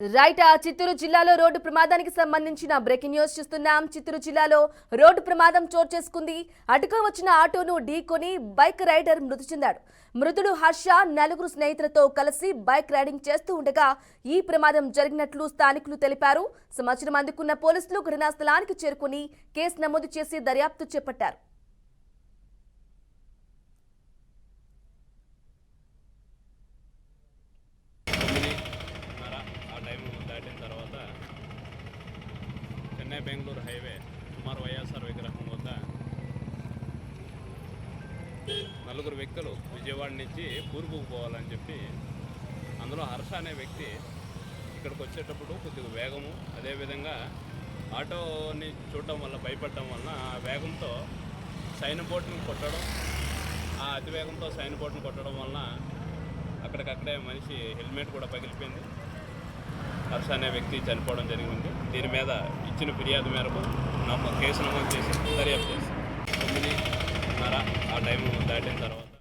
చిత్తూరు జిల్లాలో రోడ్డు ప్రమాదానికి సంబంధించిన బ్రేకింగ్ న్యూస్ చూస్తున్నాం. చిత్తూరు జిల్లాలో రోడ్డు ప్రమాదం చోటు చేసుకుంది. అటుగా వచ్చిన ఆటోను ఢీకొని బైక్ రైడర్ మృతి చెందాడు. మృతుడు హర్ష నలుగురు స్నేహితులతో కలిసి బైక్ రైడింగ్ చేస్తూ ఉండగా ఈ ప్రమాదం జరిగినట్లు స్థానికులు తెలిపారు. సమాచారం అందుకున్న పోలీసులు ఘటనా స్థలానికి చేరుకుని కేసు నమోదు చేసి దర్యాప్తు చేపట్టారు. చెన్నై బెంగళూరు హైవే సుమారు వైఎస్ఆర్ విగ్రహం వద్ద నలుగురు వ్యక్తులు విజయవాడ నుంచి కూర్పుకు పోవాలని చెప్పి అందులో హర్ష అనే వ్యక్తి ఇక్కడికి వచ్చేటప్పుడు కొద్దిగా వేగము, అదేవిధంగా ఆటోని చూడటం వల్ల భయపడటం వలన ఆ వేగంతో సైన్ బోర్డుని కొట్టడం, ఆ అతివేగంతో సైన్ బోర్డుని కొట్టడం వలన అక్కడికక్కడే మనిషి హెల్మెట్ కూడా పగిలిపోయింది. హర్ష అనే వ్యక్తి చనిపోవడం జరిగింది. దీని మీద ఇచ్చిన ఫిర్యాదు మేరకు కేసు నమోదు చేసి దర్యాప్తు చేసి 9:30 ఆ టైం దాటిన తర్వాత